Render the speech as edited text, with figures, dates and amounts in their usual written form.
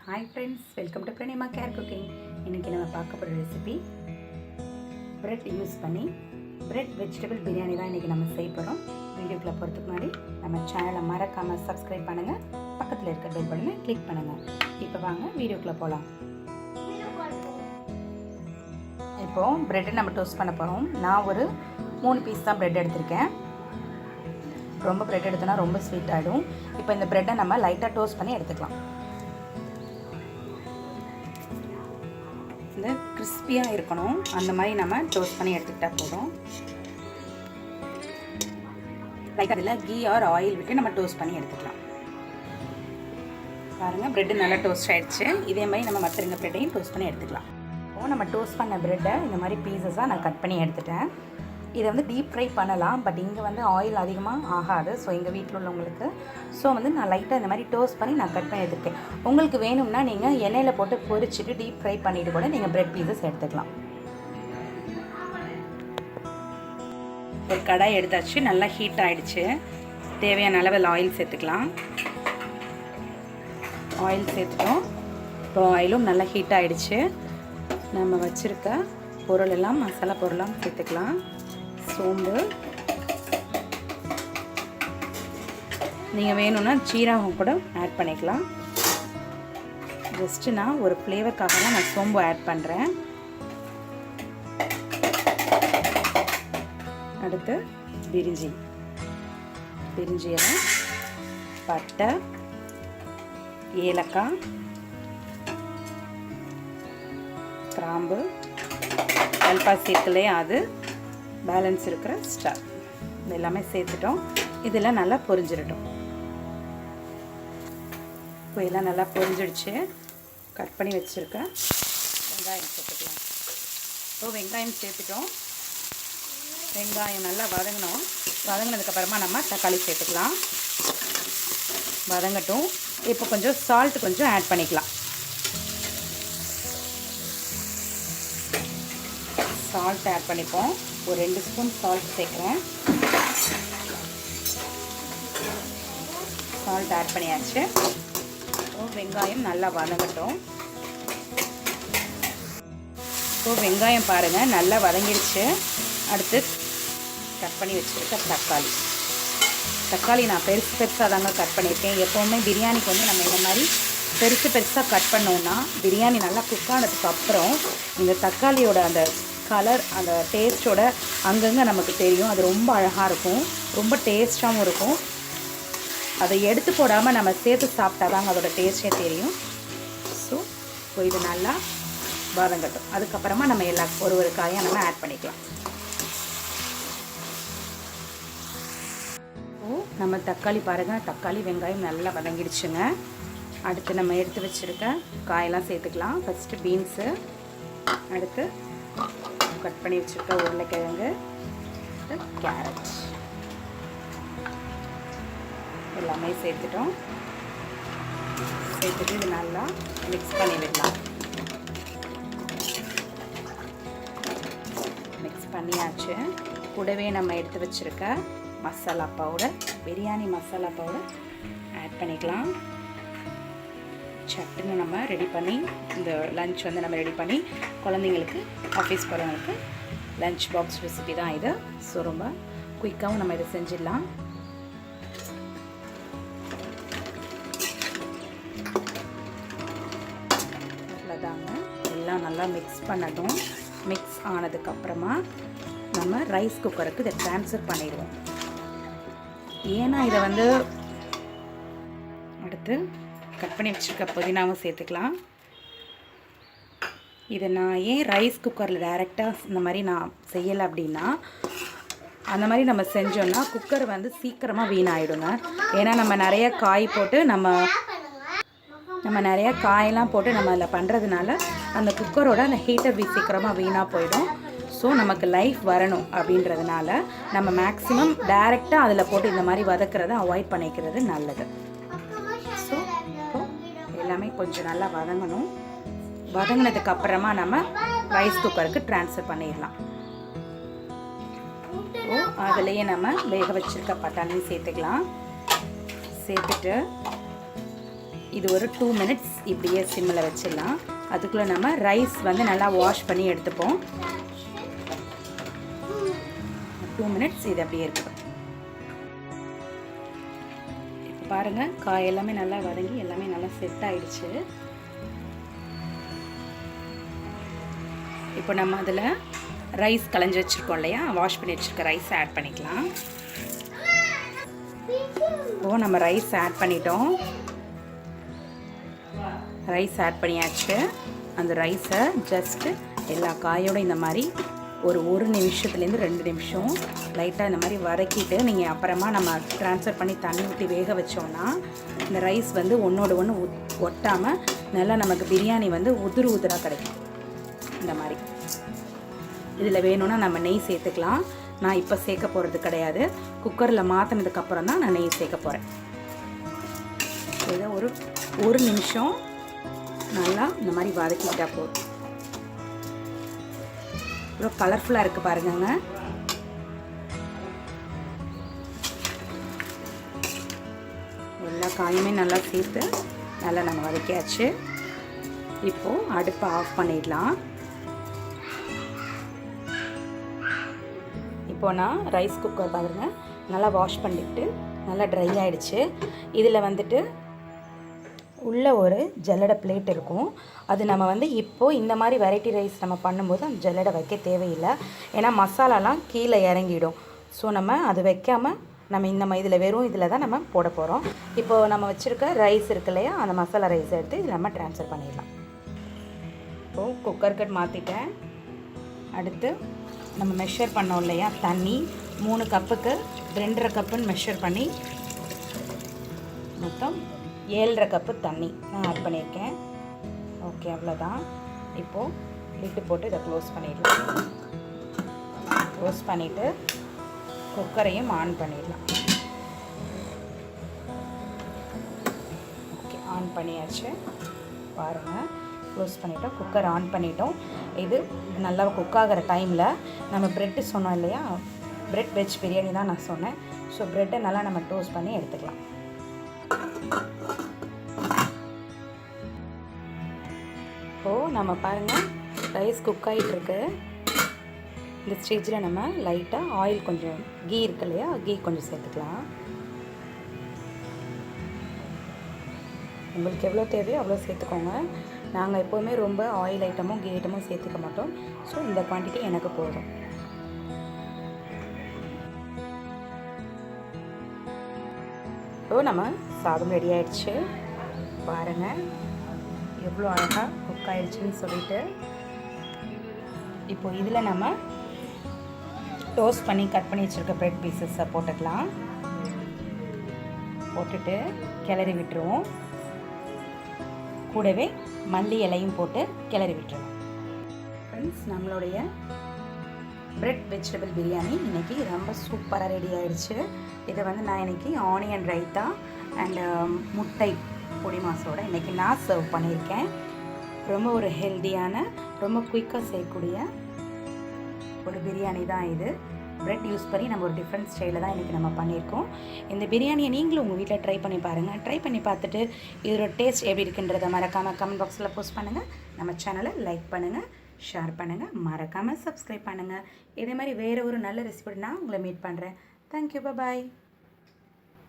Hi friends, welcome to Pranima care cooking. இன்றைக்கி நம்ம பார்க்க போகிற ரெசிபி பிரெட் யூஸ் பண்ணி பிரெட் வெஜிடபிள் பிரியாணி தான் இன்றைக்கி நம்ம செய்ய போகிறோம். வீடியோக்குள்ளே போகிறதுக்கு முன்னாடி நம்ம சேனலை மறக்காமல் சப்ஸ்கிரைப் பண்ணுங்கள், பக்கத்தில் இருக்க பெல் பட்டனை கிளிக் பண்ணுங்கள். இப்போ வாங்க வீடியோக்குள்ளே போகலாம். இப்போது ப்ரெட்டை நம்ம டோஸ்ட் பண்ண போகிறோம். நான் ஒரு 3 பீஸ் தான் ப்ரெட் எடுத்திருக்கேன். ரொம்ப ப்ரெட் எடுத்தோன்னா ரொம்ப ஸ்வீட் ஆகிடும். இப்போ இந்த ப்ரெட்டை நம்ம லைட்டாக டோஸ்ட் பண்ணி எடுத்துக்கலாம். இந்த கிறிஸ்பியாக இருக்கணும், அந்த மாதிரி நம்ம டோஸ்ட் பண்ணி எடுத்துக்கிட்டால் போதும். லைக் அதில் கீ ஆர் ஆயில் விட்டு நம்ம டோஸ்ட் பண்ணி எடுத்துக்கலாம். பாருங்கள், ப்ரெட்டு நல்லா டோஸ்ட் ஆகிடுச்சு. இதே மாதிரி நம்ம மற்ற 2 ப்ரெட்டையும் டோஸ்ட் பண்ணி எடுத்துக்கலாம். இப்போது நம்ம டோஸ்ட் பண்ண ப்ரெட்டை இந்த மாதிரி பீசஸாக நான் கட் பண்ணி எடுத்துட்டேன். இதை வந்து டீப் ஃப்ரை பண்ணலாம், பட் இங்கே வந்து ஆயில் அதிகமாக ஆகாது. ஸோ எங்கள் வீட்டில் உள்ளவங்களுக்கு நான் லைட்டாக இந்த மாதிரி டோஸ்ட் பண்ணி நான் கட் பண்ணி எடுத்துருக்கேன். உங்களுக்கு வேணும்னா நீங்கள் எண்ணெயில் போட்டு பொரிச்சிட்டு டீப் ஃப்ரை பண்ணிவிட்டு கூட நீங்கள் ப்ரெட் பீசஸ் எடுத்துக்கலாம். ஒரு கடாய் எடுத்தாச்சு, நல்லா ஹீட் ஆகிடுச்சு. தேவையான அளவில் ஆயில் சேர்த்துக்கலாம். ஆயில் சேர்த்துட்டோம். இப்போ ஆயிலும் நல்லா ஹீட் ஆகிடுச்சு. நம்ம வச்சுருக்க பொருள் எல்லாம், மசாலா பொருளாம் சேர்த்துக்கலாம். சோம்பு, நீங்கள் வேணும்னா ஜீரகம் கூட ஆட் பண்ணிக்கலாம். ஜஸ்ட்டு நான் ஒரு ஃப்ளேவருக்காக தான் நான் சோம்பு ஆட் பண்ணுறேன். அடுத்து பிரிஞ்சி இலை, பட்டை, ஏலக்காய், கிராம்பு, கல்பாசி இருக்குல்லையே அது, பேலன்ஸ் இருக்கிற ஸ்டார், இது எல்லாமே சேர்த்துட்டோம். இதெல்லாம் நல்லா பொரிஞ்சிடட்டும். இப்போ எல்லாம் நல்லா பொரிஞ்சிடுச்சு. கட் பண்ணி வச்சுருக்க வெங்காயம் சேர்த்துக்கலாம். இப்போ வெங்காயம் சேர்த்துட்டோம். வெங்காயம் நல்லா வதங்கணும். வதங்கினதுக்கப்புறமா நம்ம தக்காளி சேர்த்துக்கலாம். வதங்கட்டும். இப்போ கொஞ்சம் சால்ட் கொஞ்சம் ஆட் பண்ணிக்கலாம். சால்ட் ஆட் பண்ணிப்போம். ஒரு 2 ஸ்பூன் சால்ட் சேர்க்குறேன். சால்ட் ஆட் பண்ணியாச்சு. வெங்காயம் நல்லா வதங்கட்டும். வெங்காயம் பாருங்கள் நல்லா வதங்கிடுச்சு. அடுத்து கட் பண்ணி வச்சுருக்க தக்காளி நான் பெருசாக தாங்க கட் பண்ணியிருக்கேன். எப்போவுமே பிரியாணிக்கு வந்து நம்ம இந்த மாதிரி பெருசாக கட் பண்ணோன்னா பிரியாணி நல்லா குக் ஆனதுக்கு அப்புறம் இந்த தக்காளியோட அந்த கலர், அந்த டேஸ்ட்டோட அங்கங்கே நமக்கு தெரியும். அது ரொம்ப அழகாக இருக்கும், ரொம்ப டேஸ்ட்டாகவும் இருக்கும். அதை எடுத்து போடாமல் நம்ம சேர்த்து சாப்பிட்டா தாங்க அதோட டேஸ்ட்டே தெரியும். ஸோ இது நல்லா வதங்கட்டும். அதுக்கப்புறமா நம்ம ஒரு காயாக நம்ம ஆட் பண்ணிக்கலாம். நம்ம தக்காளி பாருங்கள், தக்காளி வெங்காயம் நல்லா வதங்கிடுச்சுங்க. அடுத்து நம்ம எடுத்து வச்சுருக்க காயெல்லாம் சேர்த்துக்கலாம். ஃபஸ்ட்டு பீன்ஸு, அடுத்து கட் பண்ணி வச்சுருக்க உருளைக்கிழங்கு, கேரட் எல்லாமே சேர்த்துட்டோம். சேர்த்துட்டு இது நல்லா மிக்ஸ் பண்ணி விடலாம். மிக்ஸ் பண்ணியாச்சு. கூடவே நம்ம எடுத்து வச்சுருக்க masala powder, biryani masala powder add பண்ணிக்கலாம். சட்டுன்னு நம்ம ரெடி பண்ணி, இந்த லஞ்ச் வந்து நம்ம ரெடி பண்ணி குழந்தைங்களுக்கு, ஆஃபீஸ் போகிறவங்களுக்கு லஞ்ச் பாக்ஸ் ரெசிபி தான் இது. ஸோ ரொம்ப குயிக்காகவும் நம்ம இதை செஞ்சிடலாம். அவ்வளோதாங்க. எல்லாம் நல்லா மிக்ஸ் பண்ணட்டும். மிக்ஸ் ஆனதுக்கப்புறமா நம்ம ரைஸ் குக்கருக்கு இதை ட்ரான்ஸ்ஃபர் பண்ணிடுவோம். ஏன்னா இதை வந்து அடுத்து கட் பண்ணி வச்சுருக்க புதினாவும் சேர்த்துக்கலாம். இதை நான் ஏன் ரைஸ் குக்கரில் டைரெக்டாக இந்த மாதிரி நான் செய்யலை அப்படின்னா, அந்த மாதிரி நம்ம செஞ்சோன்னா குக்கர் வந்து சீக்கிரமாக வீணாகிடுங்க. ஏன்னா நம்ம நிறைய காய் போட்டு நம்ம நிறையா காயெல்லாம் போட்டு நம்ம அதில் பண்ணுறதுனால அந்த குக்கரோட அந்த ஹீட்டர் சீக்கிரமாக வீணாக போயிடும். ஸோ நமக்கு லைஃப் வரணும் அப்படின்றதுனால நம்ம மேக்ஸிமம் டைரெக்டாக அதில் போட்டு இந்த மாதிரி வதக்கிறத அவாய்ட் பண்ணிக்கிறது நல்லது. ஸோ எல்லாமே கொஞ்சம் நல்லா வதங்கணும். வதங்கினதுக்கு அப்புறமா நம்ம ரைஸ் குக்கருக்கு ட்ரான்ஸ்ஃபர் பண்ணிடலாம். அதுலேயே நம்ம வேக வச்சுருக்க பட்டாணியும் சேர்த்துக்கலாம். சேர்த்துட்டு இது ஒரு 2 மினிட்ஸ் இப்படியே சிம்மில் வச்சிடலாம். அதுக்குள்ளே நம்ம ரைஸ் வந்து நல்லா வாஷ் பண்ணி எடுத்துப்போம். 2 மினிட்ஸ் இது அப்படியே இருக்கட்டும். இப்போ பாருங்கள், காய் எல்லாமே நல்லா வதங்கி எல்லாமே நல்லா செட் ஆயிடுச்சு. இப்போ நம்ம அதில் ரைஸ் களைஞ்சி வச்சுருக்கோம் இல்லையா, வாஷ் பண்ணி வச்சுருக்க ரைஸ் ஆட் பண்ணிக்கலாம். இப்போது நம்ம ரைஸ் ஆட் பண்ணிட்டோம். ரைஸ் ஆட் பண்ணியாச்சு. அந்த ரைஸை ஜஸ்ட்டு எல்லா காயோட இந்த மாதிரி ஒரு நிமிஷத்துலேருந்து 2 நிமிஷம் லைட்டாக இந்த மாதிரி வதக்கிட்டு நீங்கள் அப்புறமா நம்ம ட்ரான்ஸ்ஃபர் பண்ணி தண்ணி ஊற்றி வேக வச்சோன்னா இந்த ரைஸ் வந்து ஒன்றோடு ஒன்று ஒட்டாமல் நல்லா நமக்கு பிரியாணி வந்து உதிராக கிடைக்கும். இந்த மாதிரி இதில் வேணும்னா நம்ம நெய் சேர்த்துக்கலாம். நான் இப்போ சேர்க்க போகிறது கிடையாது. குக்கரில் மாற்றினதுக்கப்புறம் தான் நான் நெய் சேர்க்க போகிறேன். இதை ஒரு நிமிஷம் நல்லா இந்த மாதிரி வதக்கிட்டா போதும். இவ்வளோ கலர்ஃபுல்லாக இருக்குது பாருங்கங்க. எல்லா காயுமே நல்லா சேர்த்து நல்லா நம்ம வதக்கியாச்சு. இப்போது அடுப்பை ஆஃப் பண்ணிடலாம். இப்போ நான் ரைஸ் குக்கர் பாருங்கள் நல்லா வாஷ் பண்ணிவிட்டு நல்லா ட்ரை ஆகிடுச்சு. இதில் வந்துட்டு உள்ள ஒரு ஜல்லடை பிளேட் இருக்கும். அது நம்ம வந்து இப்போது இந்த மாதிரி வெரைட்டி ரைஸ் நம்ம பண்ணும்போது அந்த ஜல்லடை வைக்க தேவையில்லை. ஏன்னா மசாலாலாம் கீழே இறங்கிடும். ஸோ நம்ம அது வைக்காமல் நம்ம இதில் வெறும் இதில் தான் நம்ம போட போகிறோம். இப்போது நம்ம வச்சுருக்க ரைஸ் இருக்கு இல்லையா, அந்த மசாலா ரைஸ் எடுத்து இதில் நம்ம ட்ரான்ஸ்ஃபர் பண்ணிடலாம். இப்போது குக்கர் கட் மாற்றிட்டேன். அடுத்து நம்ம மெஷர் பண்ணோம் இல்லையா தண்ணி, 3 கப்புக்கு 2.5 கப்புன்னு மெஷர் பண்ணி மொத்தம் 7.5 கப்பு தண்ணி நான் ஆட் பண்ணியிருக்கேன். ஓகே, அவ்வளோதான். இப்போது லிட்டு போட்டு இதை க்ளோஸ் பண்ணிடலாம். க்ளோஸ் பண்ணிவிட்டு குக்கரையும் ஆன் பண்ணிடலாம். ஓகே, ஆன் பண்ணியாச்சு. பாருங்கள், க்ளோஸ் பண்ணிட்டோம். குக்கர் ஆன் பண்ணிட்டோம். இது நல்லா குக் ஆகிற டைமில் நம்ம ப்ரெட்டு சொன்னோம் இல்லையா, பிரெட் வெஜ் பிரியாணி தான் நான் சொன்னேன். ஸோ ப்ரெட்டை நல்லா நம்ம டோஸ்ட் பண்ணி எடுத்துக்கலாம். இப்போது நம்ம பாருங்கள் ரைஸ் குக் ஆகிட்டுருக்கு. இந்த ஸ்டேஜில் நம்ம லைட்டாக ஆயில் கொஞ்சம் கீ இருக்கு இல்லையா, கீ கொஞ்சம் சேர்த்துக்கலாம். உங்களுக்கு எவ்வளோ தேவையோ அவ்வளோ சேர்த்துக்கோங்க. நாங்கள் எப்போவுமே ரொம்ப ஆயில் ஐட்டமும் கீ ஐட்டமும் சேர்த்துக்க மாட்டோம். ஸோ இந்த குவான்டிட்டி எனக்கு போதும். இப்போ நம்ம சாதம் ரெடி ஆகிடுச்சு. பாருங்கள் எவ்வளோ அழகாக குக் ஆகிடுச்சின்னு சொல்லிட்டு. இப்போது இதில் நம்ம டோஸ்ட் பண்ணி கட் பண்ணி வச்சுருக்க ப்ரெட் பீசஸை போட்டுக்கலாம். போட்டுட்டு கிளறி விட்டுருவோம். கூடவே மல்லி இலையும் போட்டு கிளறி விட்டுருவோம். ஃப்ரெண்ட்ஸ், நம்மளுடைய பிரெட் வெஜிடபிள் பிரியாணி இன்றைக்கி ரொம்ப சூப்பராக ரெடி ஆகிடுச்சு. இதை வந்து நான் இன்றைக்கி ஆனியன் ரைத்தா அண்ட் முட்டை பொடி மாசோட இன்றைக்கி நான் சர்வ் பண்ணியிருக்கேன். ரொம்ப ஒரு ஹெல்த்தியான, ரொம்ப குயிக்காக செய்யக்கூடிய ஒரு பிரியாணி தான் இது. பிரெட் யூஸ் பண்ணி நம்ம ஒரு டிஃப்ரெண்ட் ஸ்டைலில் தான் இன்றைக்கி நம்ம பண்ணியிருக்கோம். இந்த பிரியாணியை நீங்களும் உங்கள் வீட்டில் ட்ரை பண்ணி பாருங்கள். ட்ரை பண்ணி பார்த்துட்டு இதோட டேஸ்ட் எப்படி இருக்குன்றதை மறக்காமல் கமெண்ட் பாக்ஸில் போஸ்ட் பண்ணுங்கள். நம்ம சேனலை லைக் பண்ணுங்கள், ஷேர் பண்ணுங்கள், மறக்காமல் சப்ஸ்கிரைப் பண்ணுங்கள். இதே மாதிரி வேறு ஒரு நல்ல ரெசிபி நான் உங்களை மீட் பண்ணுறேன். தேங்க்யூ, பாய்.